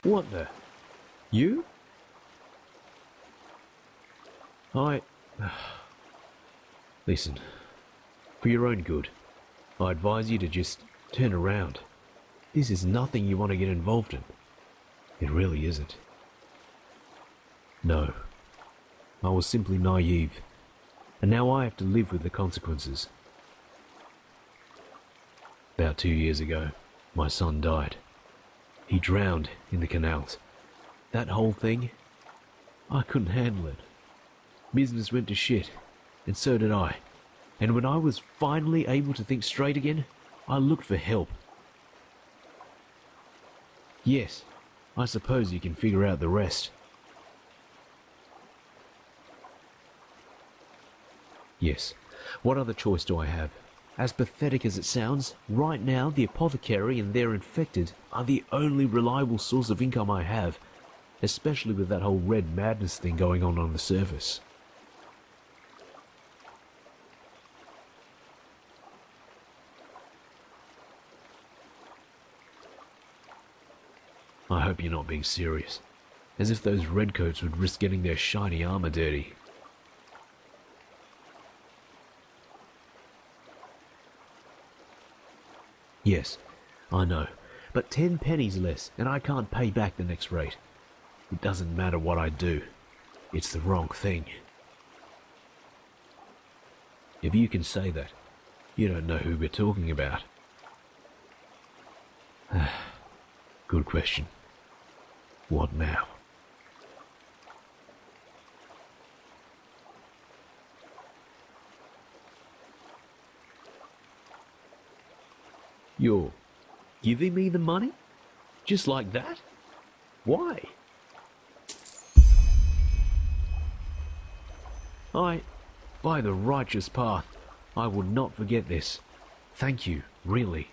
What the? You? Listen, for your own good, I advise you to just turn around. This is nothing you want to get involved in. It really isn't. No, I was simply naive, and now I have to live with the consequences. About 2 years ago, my son died. He drowned in the canals. That whole thing, I couldn't handle it. Business went to shit, and so did I. And when I was finally able to think straight again, I looked for help. Yes, I suppose you can figure out the rest. Yes, what other choice do I have? As pathetic as it sounds, right now the apothecary and their infected are the only reliable source of income I have, especially with that whole red madness thing going on the surface. I hope you're not being serious, as if those redcoats would risk getting their shiny armor dirty. Yes, I know, but 10 pennies less and I can't pay back the next rate. It doesn't matter what I do, it's the wrong thing. If you can say that, you don't know who we're talking about. Good question. What now? You're giving me the money? Just like that? Why? By the righteous path, I will not forget this. Thank you, really.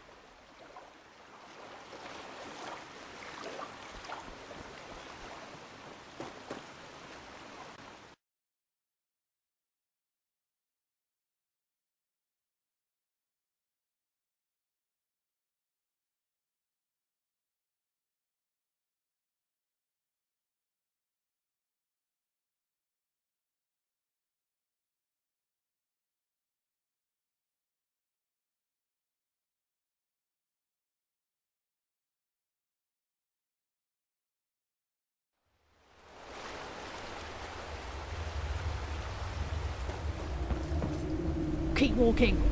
Keep walking.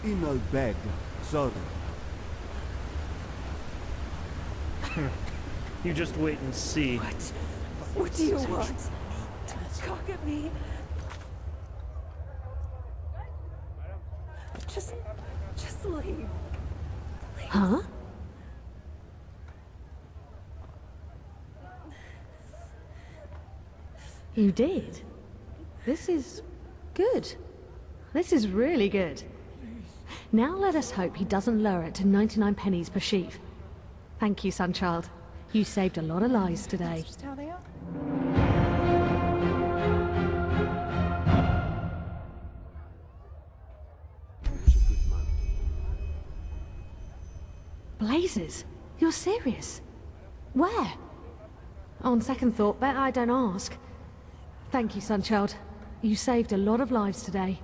In no bed, sorry. You just wait and see. What? What do you want? Cock at me. Just leave. Please. Huh? You did? This is good. This is really good. Now let us hope he doesn't lower it to 99 pennies per sheaf. Thank you, Sunchild. You saved a lot of lives today. Just how they are. Blazes? You're serious? Where? On second thought, bet I don't ask. Thank you, Sunchild. You saved a lot of lives today.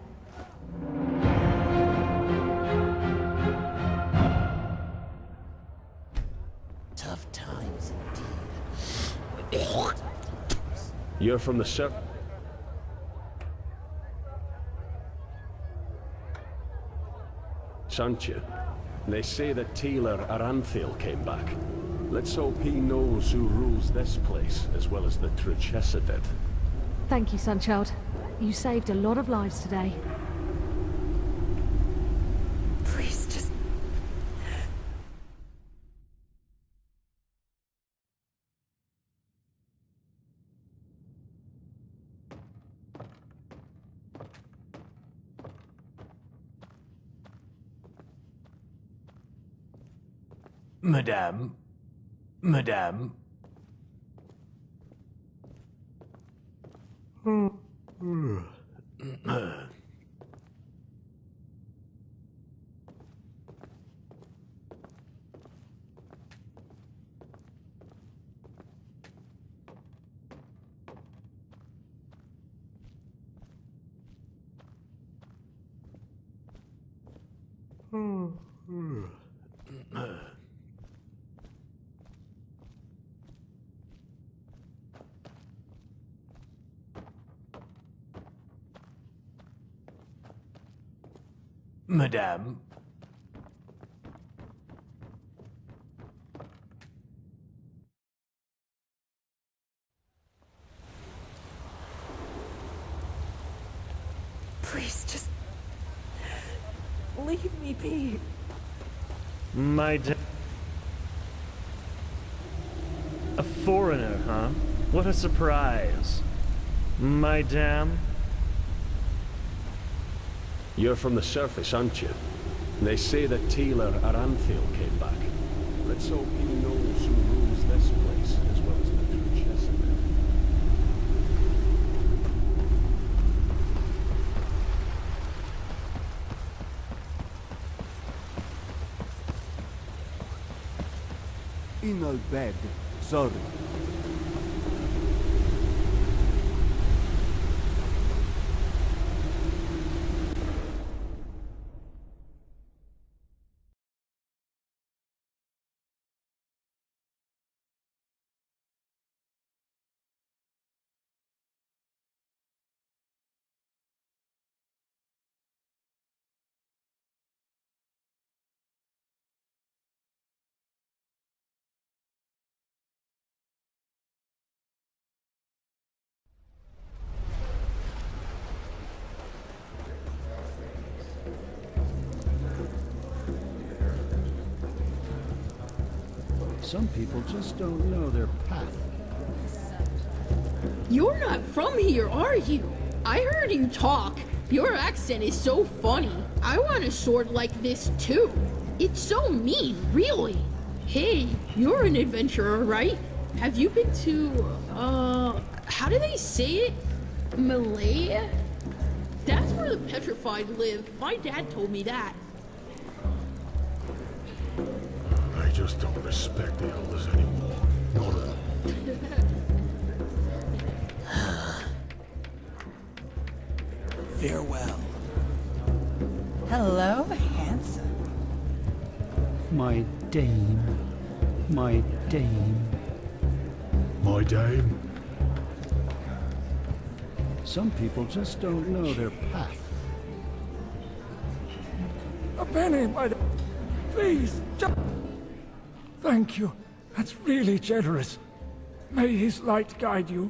Tough times indeed. You're from the sur- Sancha. They say that Taylor Aranthil came back. Let's hope he knows who rules this place, as well as the Truchessa did. Thank you, Sunchild. You saved a lot of lives today. Please, just... Madame. Madame. Madame. Please, just leave me be. A foreigner, huh? What a surprise. Madame? You're from the surface, aren't you? They say that Taylor Aranthil came back. Let's hope he knows who rules this place, as well as the true Chesapeake. In no bed, sorry. Some people just don't know their path. You're not from here, are you? I heard you talk. Your accent is so funny. I want a sword like this too. It's so mean, really. Hey, you're an adventurer, right? Have you been to, how do they say it? Malaya? That's where the petrified live. My dad told me that. I just don't respect the elders anymore. Not at all. Farewell. Hello, handsome. My dame. My dame. My dame? Some people just don't know their path. A penny, please, just... Thank you. That's really generous. May his light guide you.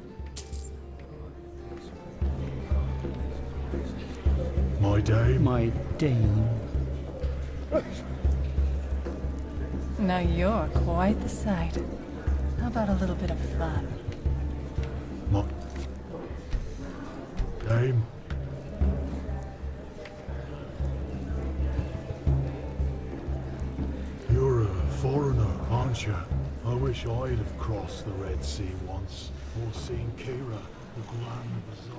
My dame? My dame. Now you're quite the sight. How about a little bit of fun? My dame? You're a foreigner, aren't you? I wish I'd have crossed the Red Sea once, or seen Kira, the Grand Bazaar.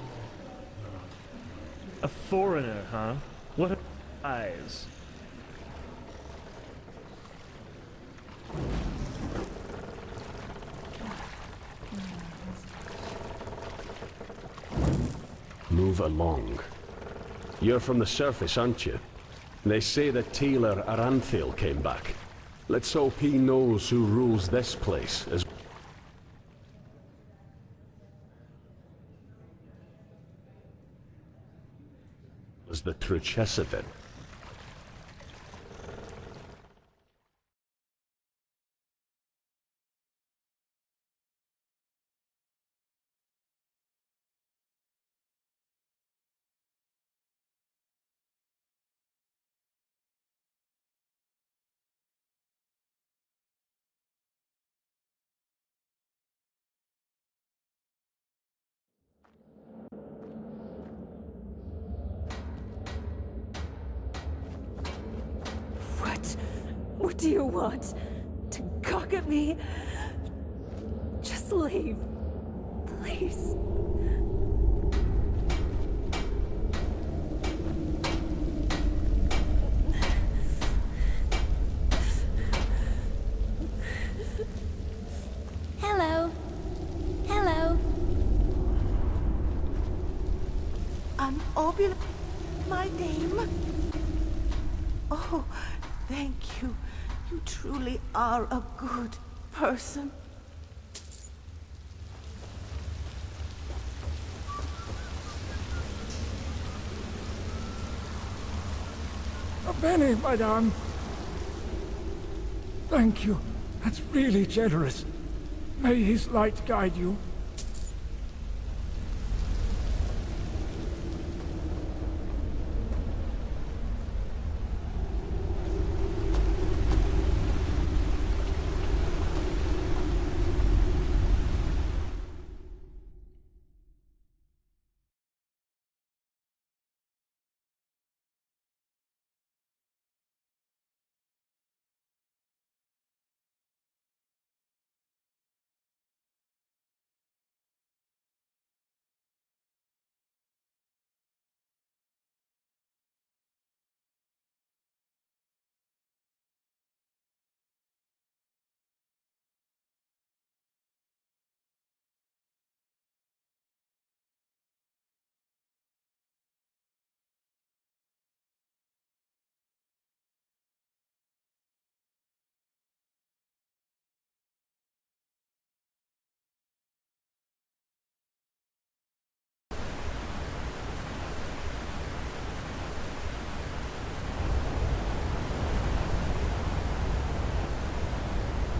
A foreigner, huh? What a surprise. Move along. You're from the surface, aren't you? They say that Taylor Aranthil came back. Let's hope he knows who rules this place as the true Chesapeake. What do you want? to gawk at me. Just leave. Please. Hello. Hello. An obul, my dame. Oh, thank you. You truly are a good person. A penny, madame. Thank you. That's really generous. May his light guide you.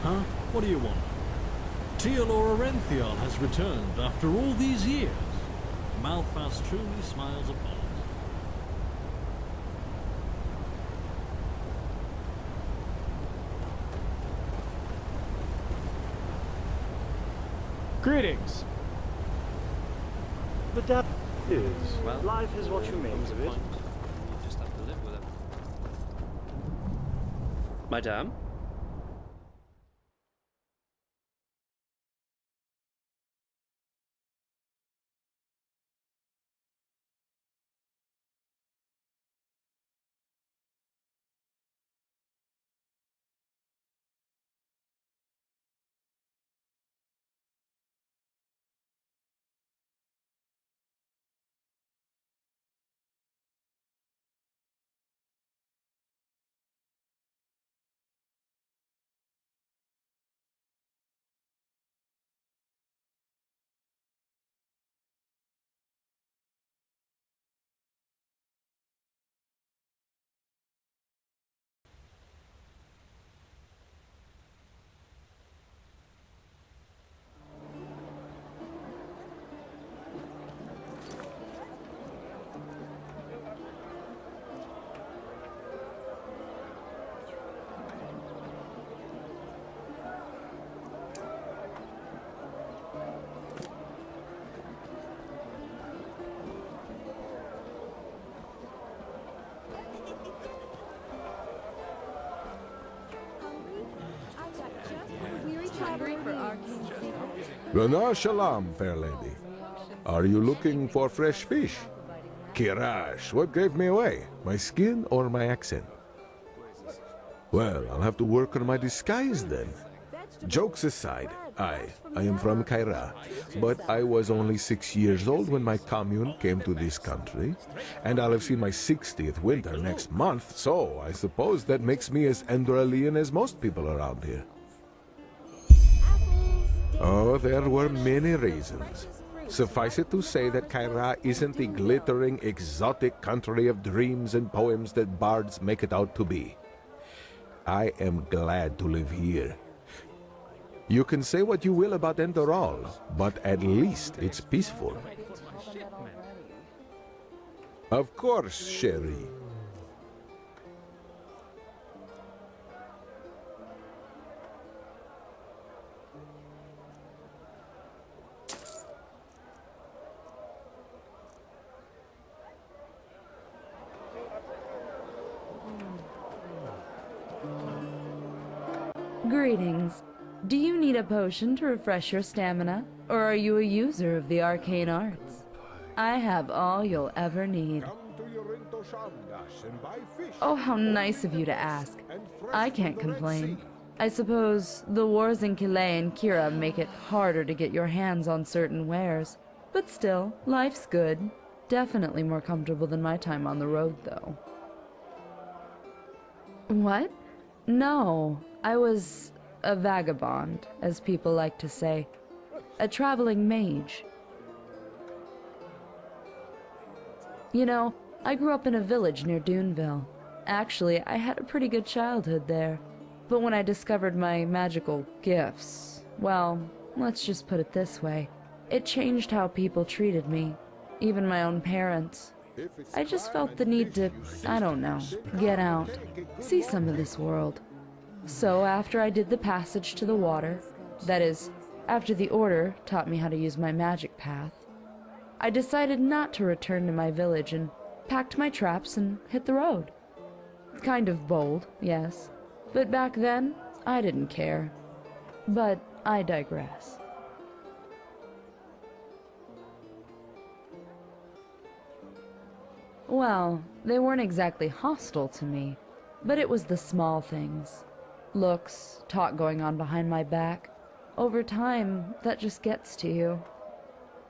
Huh? What do you want? Tealor Arenthion has returned after all these years. Malphas truly smiles upon us. Greetings. But that is, well, life is what you make of it. You just have to live with it. Madame? Rana Shalom, fair lady. Are you looking for fresh fish? Kirash, what gave me away? My skin or my accent? Well, I'll have to work on my disguise then. Jokes aside, I am from Kaira, but I was only 6 years old when my commune came to this country, and I'll have seen my 60th winter next month, so I suppose that makes me as Enderalian as most people around here. Oh, there were many reasons. Suffice it to say that Kaira isn't the glittering, exotic country of dreams and poems that bards make it out to be. I am glad to live here. You can say what you will about Enderal, but at least it's peaceful. Of course, Sherry. Greetings. Do you need a potion to refresh your stamina, or are you a user of the arcane arts? I have all you'll ever need. Oh, how nice of you to ask. I can't complain. I suppose the wars in Kilay and Kira make it harder to get your hands on certain wares. But still, life's good. Definitely more comfortable than my time on the road, though. What? No, I was a vagabond, as people like to say. A traveling mage. You know, I grew up in a village near Duneville. Actually, I had a pretty good childhood there. But when I discovered my magical gifts, well, let's just put it this way. It changed how people treated me, even my own parents. I just felt the need to, I don't know, get out, see some of this world. So after I did the passage to the water, that is, after the Order taught me how to use my magic path, I decided not to return to my village and packed my traps and hit the road. Kind of bold, yes, but back then, I didn't care. But I digress. Well, they weren't exactly hostile to me, but it was the small things. Looks, talk going on behind my back. Over time, that just gets to you.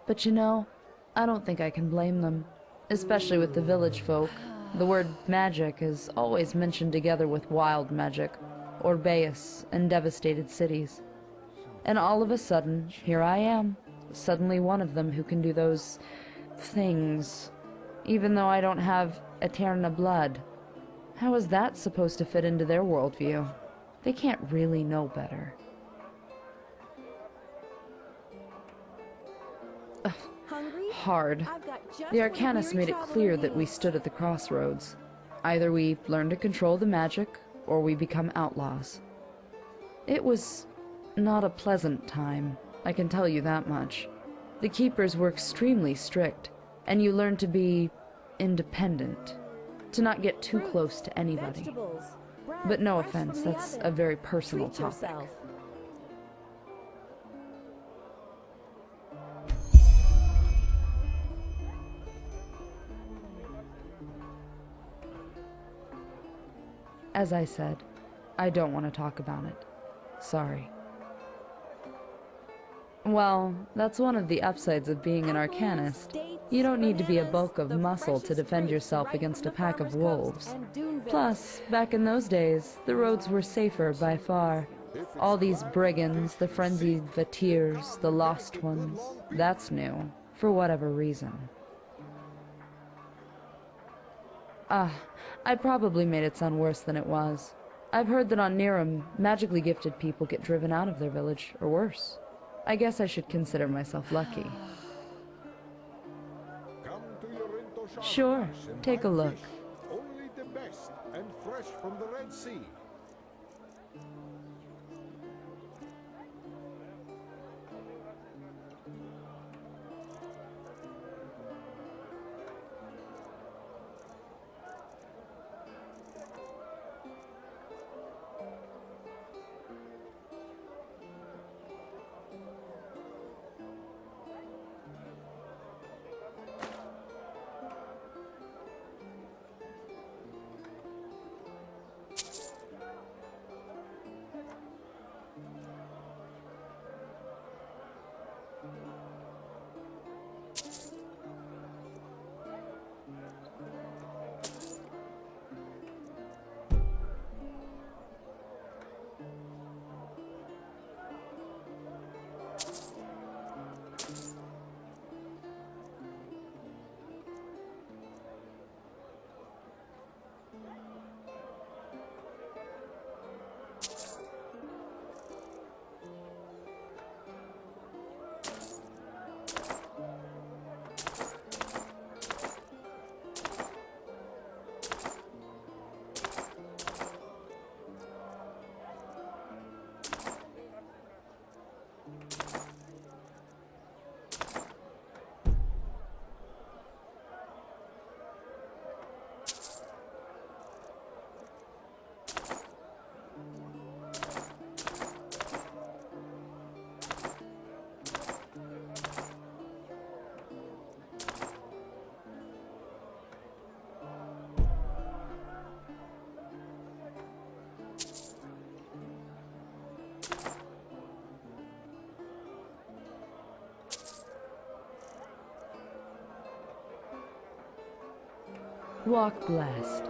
But you know, I don't think I can blame them. Especially with the village folk. The word magic is always mentioned together with wild magic, Orbeus, and devastated cities. And all of a sudden, here I am, suddenly one of them who can do those things. Even though I don't have Eterna blood. How is that supposed to fit into their worldview? They can't really know better. Ugh, hard. The Arcanist made it clear that we stood at the crossroads. Either we learn to control the magic, or we become outlaws. It was not a pleasant time, I can tell you that much. The Keepers were extremely strict, and you learn to be independent, to not get too close to anybody. But no offense, that's a very personal topic. As I said, I don't want to talk about it. Sorry. Well, that's one of the upsides of being an Arcanist. You don't need to be a bulk of muscle to defend yourself against a pack of wolves. Plus, back in those days, the roads were safer by far. All these brigands, the frenzied Vatirs, the lost ones, that's new, for whatever reason. I probably made it sound worse than it was. I've heard that on Niram, magically gifted people get driven out of their village, or worse. I guess I should consider myself lucky. Sure, take a look. Only the best and fresh from the Red Sea. Walk blessed.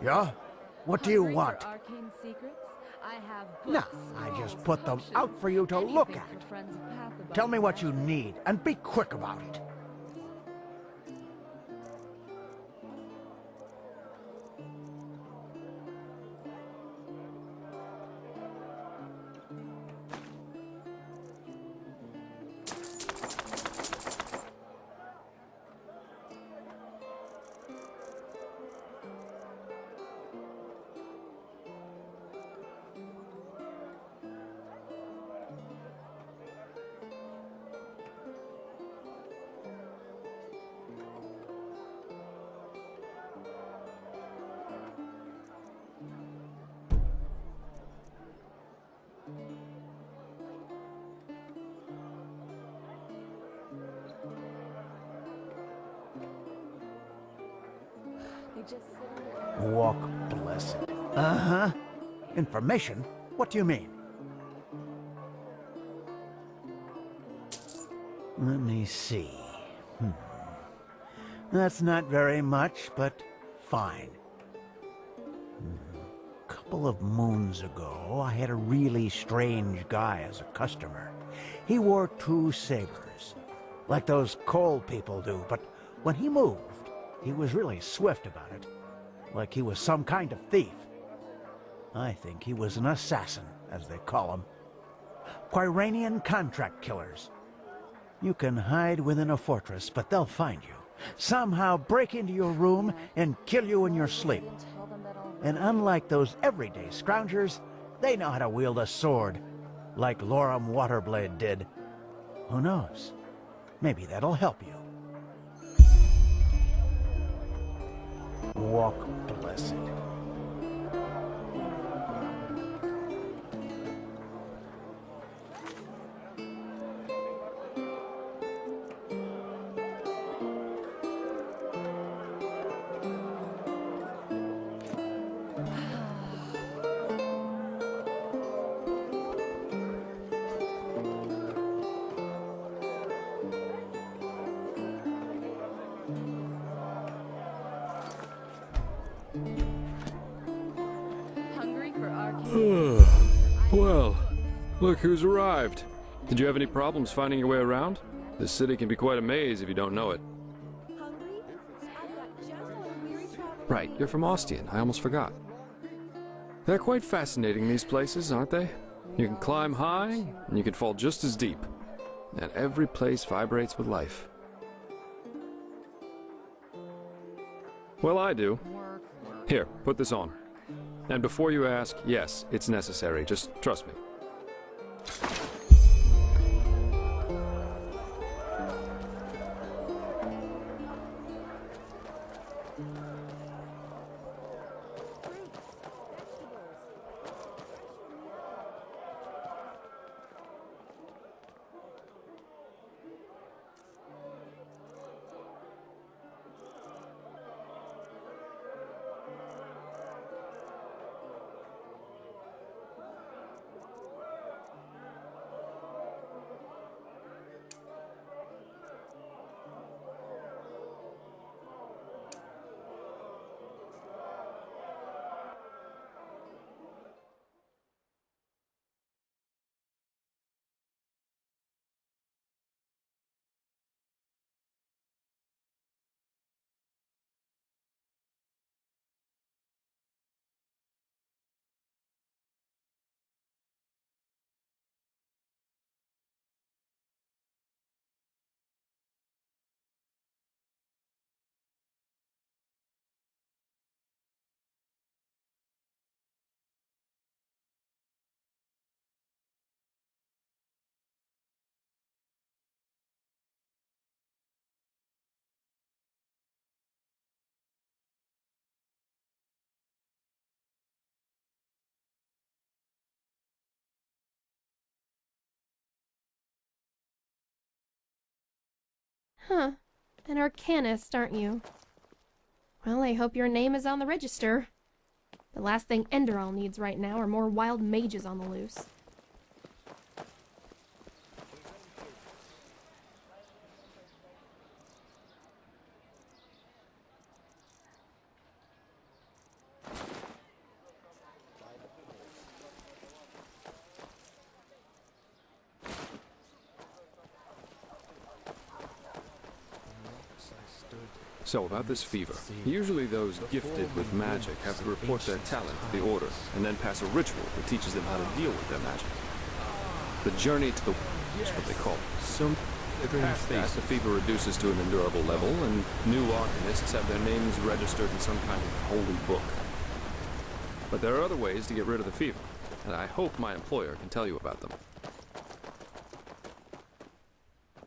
Yeah? What do you want? Arcane secrets? I have Nah, books, I just scrolls, put them out for you to anything look for at. friends of Path above Tell me what you magic. need, and be quick about it. Walk blessed. Uh-huh. Information? What do you mean? Let me see. That's not very much, but fine. A couple of moons ago, I had a really strange guy as a customer. He wore 2 sabers, like those coal people do, but when he moved, he was really swift about it, like he was some kind of thief. I think he was an assassin, as they call them. Quiranian contract killers. You can hide within a fortress, but they'll find you. Somehow break into your room and kill you in your sleep. And unlike those everyday scroungers, they know how to wield a sword, like Loram Waterblade did. Who knows? Maybe that'll help you. Walk blessed. Hungry for arcane? Well, look who's arrived. Did you have any problems finding your way around? This city can be quite a maze if you don't know it. Right, you're from Ostian. I almost forgot. They're quite fascinating, these places, aren't they? You can climb high, and you can fall just as deep. And every place vibrates with life. Well, I do. Here, put this on. And before you ask, yes, it's necessary. Just trust me. Huh. An arcanist, aren't you? Well, I hope your name is on the register. The last thing Enderal needs right now are more wild mages on the loose. So, about this fever. Usually those gifted with magic have to report their talent to the Order, and then pass a ritual that teaches them how to deal with their magic. The journey to the is what they call it. Past that, the fever reduces to an endurable level, and new arcanists have their names registered in some kind of holy book. But there are other ways to get rid of the fever, and I hope my employer can tell you about them.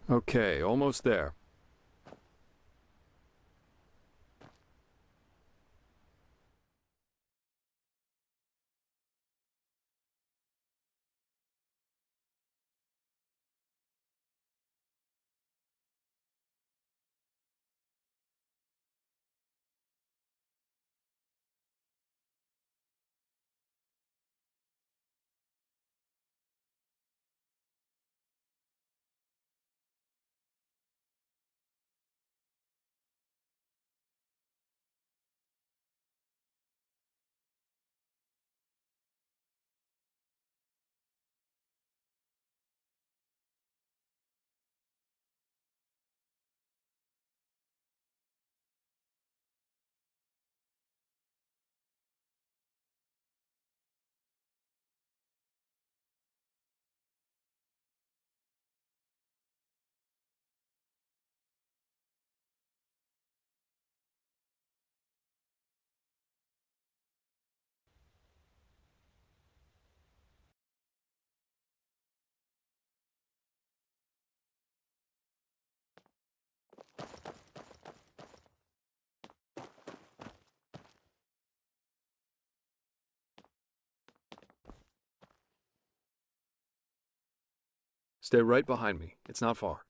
Okay, almost there. Stay right behind me. It's not far.